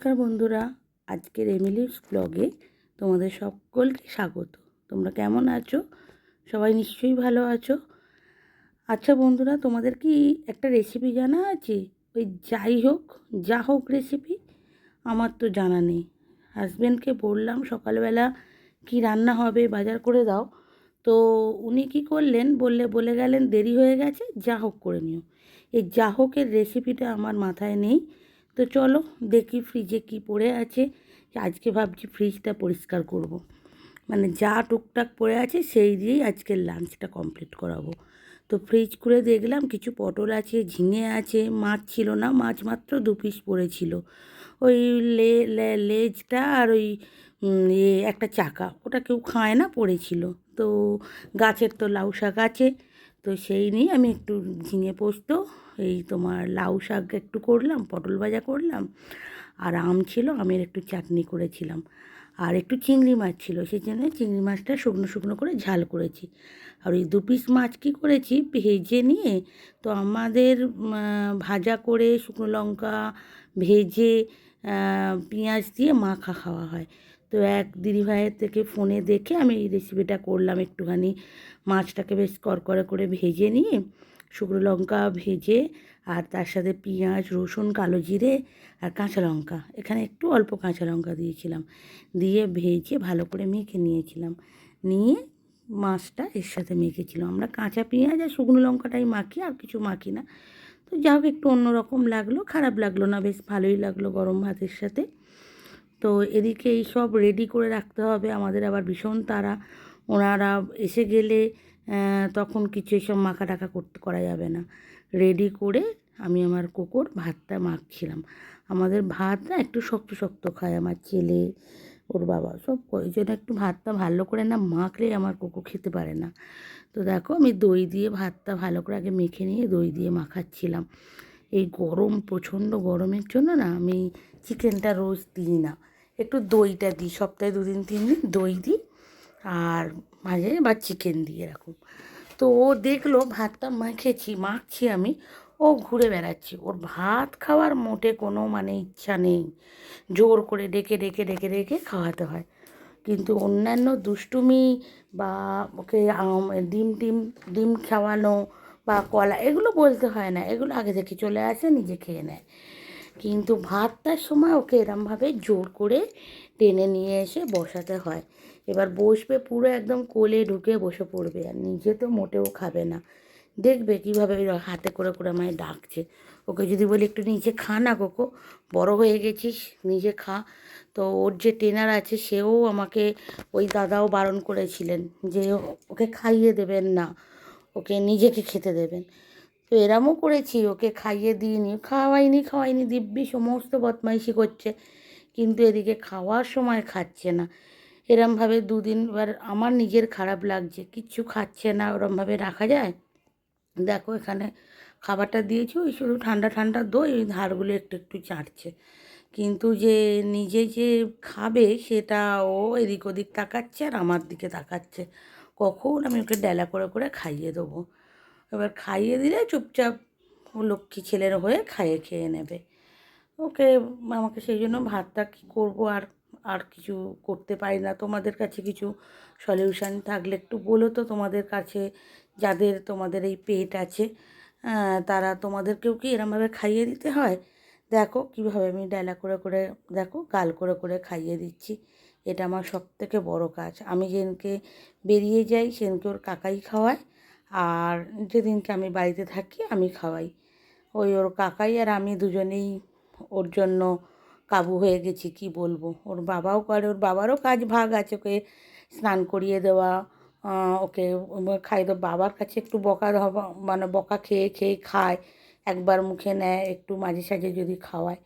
নমস্কার বন্ধুরা, আজকের এমিলিস ব্লগে তোমাদের সকলকে স্বাগত। তোমরা কেমন আছো? সবাই নিশ্চয়ই ভালো আছো। আচ্ছা বন্ধুরা, তোমাদের কি একটা রেসিপি জানা আছে? ওই যা হোক রেসিপি। আমার তো জানা নেই। হাজব্যান্ডকে বললাম সকালবেলা কি রান্না হবে বাজার করে দাও, তো উনি কী করলেন, বলে গেলেন দেরি হয়ে গেছে, যা হোক করে নিও। এই যা হোকের রেসিপিটা আমার মাথায় নেই। তো চলো দেখি ফ্রিজে কি পড়ে আছে। আজকে ভাবছি ফ্রিজটা পরিষ্কার করব। মানে যা টুকটাক পড়ে আছে সেই দিয়েই আজকের লাঞ্চটা কমপ্লিট করাবো। তো ফ্রিজ খুলে দেখলাম কিছু পটল আছে, ঝিঙে আছে, মাছ ছিল না, মাছ মাত্র 2 পিস পড়েছিল। ওই লেজটা আর ওই একটা চাকা, ওটা কেউ খায় না, পড়েছিল। তো গাছের তো লাউ শাক আছে, তো সেই নিয়ে আমি একটু ঝিঙে পোস্ত, এই তোমার লাউ শাক একটু করলাম, পটল ভাজা করলাম, আর আম ছিল, আমের একটু চাটনি করেছিলাম, আর একটু চিংড়ি মাছ ছিল, সেই জন্য চিংড়ি মাছটা শুকনো শুকনো করে ঝাল করেছি। আর ওই 2 পিস মাছ কী করেছি, ভেজে নিয়ে, তো আমাদের ভাজা করে শুকনো লঙ্কা ভেজে পেঁয়াজ দিয়ে মাখা খাওয়া হয়। তো এক দিদিভাইয়ের থেকে ফোনে দেখে আমি এই রেসিপিটা করলাম। একটুখানি মাছটাকে বেশ করকরে করে ভেজে নিয়ে, শুকনো লঙ্কা ভেজে, আর তার সাথে পেঁয়াজ, রসুন, কালো জিরে আর কাঁচা লঙ্কা, এখানে একটু অল্প কাঁচা লঙ্কা দিয়েছিলাম, দিয়ে ভেজে ভালো করে মেখে নিয়েছিলাম। নিয়ে মাছটা এর সাথে মেখেছিলাম। আমরা কাঁচা পেঁয়াজ আর শুকনো লঙ্কাটাই মাখি, আর কিছু মাখি না। তো যা হোক, একটু অন্যরকম লাগলো, খারাপ লাগলো না, বেশ ভালোই লাগলো গরম ভাতের সাথে। তো এদিকে এই সব রেডি করে রাখতে হবে, আমাদের আবার ভীষণ তাড়া। ওনারা এসে গেলে তখন কিছু এসব মাখা টাকা করা যাবে না। রেডি করে আমি আমার কোকোর ভাতটা মাখছিলাম। আমাদের ভাত না একটু শক্ত শক্ত খায় আমার ছেলে, ওর বাবা, সব ওই জন্য একটু ভাতটা ভালো করে না মাখলে আমার কোকো খেতে পারে না। তো দেখো আমি দই দিয়ে ভাতটা ভালো করে আগে মেখে নিয়ে দই দিয়ে মাখাচ্ছিলাম। এই গরম, প্রচণ্ড গরমের জন্য না আমি চিকেনটা রোজ দিই না, একটু দইটা দিই, সপ্তাহে 2-3 দিন দই দিই, আর মাঝে বা চিকেন দিয়ে এরকম। তো ও দেখলো ভাতটা মাখছি আমি, ও ঘুরে বেড়াচ্ছে, ওর ভাত খাওয়ার মোটে কোনো মানে ইচ্ছা নেই। জোর করে ডেকে ডেকে ডেকে ডেকে খাওয়াতে হয়। কিন্তু অন্যান্য দুষ্টুমি বা ওকে ডিম খাওয়ানো বা কলা, এগুলো বলতে হয় না, এগুলো আগে থেকে চলে আসে, নিজে খেয়ে নেয়। কিন্তু ভাতটার সময় ওকে এরমভাবে জোর করে টেনে নিয়ে এসে বসাতে হয়। এবার বসবে, পুরো একদম কোলে ঢুকে বসে পড়বে, আর নিজে তো মোটেও খাবে না। দেখবে কীভাবে হাতে করে করে আমায় ডাকছে। ওকে যদি বলি একটু নিজে খা না কোকো, বড় হয়ে গেছিস, নিজে খা, তো ওর যে ট্রেনার আছে সেও আমাকে, ওই দাদাও বারণ করেছিলেন যে ওকে খাইয়ে দেবেন না, ওকে নিজেকে খেতে দেবেন। তো এরমও করেছি, ওকে খাইয়ে দিইনি, খাওয়াইনি দিব্যি সমস্ত বদমাইশি করছে, কিন্তু এদিকে খাওয়ার সময় খাচ্ছে না। এরমভাবে 2 দিন, এবার আমার নিজের খারাপ লাগছে, কিচ্ছু খাচ্ছে না, ওরমভাবে রাখা যায়? দেখো এখানে খাবারটা দিয়েছি, ওই শুধু ঠান্ডা ঠান্ডা দই, ওই ধারগুলো একটু একটু চাটছে, কিন্তু যে নিজে যে খাবে সেটা ও এদিক ওদিক তাকাচ্ছে আর আমার দিকে তাকাচ্ছে, কখন আমি ওকে ডেলা করে করে খাইয়ে দেবো। এবার খাইয়ে দিলে চুপচাপ ও লক্ষ্মী ছেলের হয়ে খেয়ে নেবে। ওকে, আমাকে সেই জন্য ভাতটা কী করবো, আর আর কিছু করতে পারি না। তোমাদের কাছে কিছু সলিউশান থাকলে একটু বলো তো, তোমাদের কাছে যাদের, তোমাদের এই পেট আছে, তারা, তোমাদেরকেও কি এরমভাবে খাইয়ে দিতে হয়? দেখো কীভাবে আমি ডেলা করে করে, দেখো গাল করে করে খাইয়ে দিচ্ছি। এটা আমার সবথেকে বড় কাজ। আমি যেদিনকে বেরিয়ে যাই সেদিনকে ওর কাকাই খাওয়ায়, আর যেদিনকে আমি বাড়িতে থাকি আমি খাওয়াই। ওই ওর কাকাই আর আমি দুজনেই ওর জন্য কাবু হয়ে গেছি, কি বলবো। ওর বাবাও করে, ওর বাবারও কাজ ভাগ আছে, ওকে স্নান করিয়ে দেওয়া, ওকে খাইয়ে দেওয়া। বাবার কাছে একটু বকা হওয়া, মানে বকা খেয়ে খেয়ে খায়, একবার মুখে নেয়, একটু মাঝে সাঝে যদি খাওয়ায়।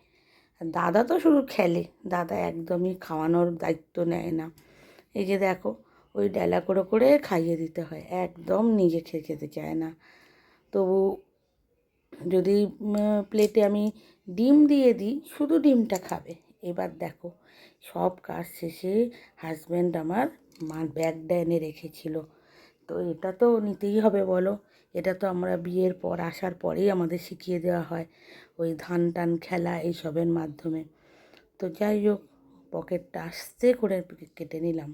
আর দাদা তো শুধু খেলে, দাদা একদমই খাওয়ানোর দায়িত্ব নেয় না। এই যে দেখো, ওই ডেলা করে করে খাইয়ে দিতে হয়, একদম নিজে খেতে চায় না। তবু যদি প্লেটে আমি ডিম দিয়ে দিই, শুধু ডিমটা খাবে। এবার দেখো, সব কাজ শেষে হাজব্যান্ড আমার ব্যাগটা এনে রেখেছিল, তো এটা তো নিতেই হবে বলো। এটা তো আমরা বিয়ের পর আসার পরেই আমাদের শিখিয়ে দেওয়া হয়, ওই ধান টান খেলা এইসবের মাধ্যমে। তো যাই হোক, পকেটটা আস্তে করে কেটে নিলাম,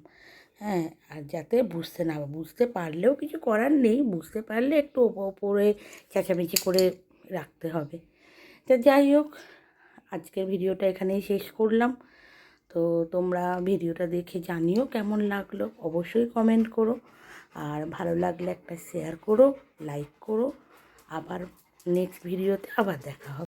হ্যাঁ। আর যাতে বুঝতে না, বুঝতে পারলেও কিছু করার নেই, বুঝতে পারলে একটু ওপরে চেঁচামেচি করে রাখতে হবে। তো যাই হোক, আজকের ভিডিওটা এখানেই শেষ করলাম। তো তোমরা ভিডিওটা দেখে জানিও কেমন লাগলো, অবশ্যই কমেন্ট করো। আর ভালো লাগলে একটা শেয়ার করো, লাইক করো। আবার নেক্সট ভিডিওতে আবার দেখা হবে।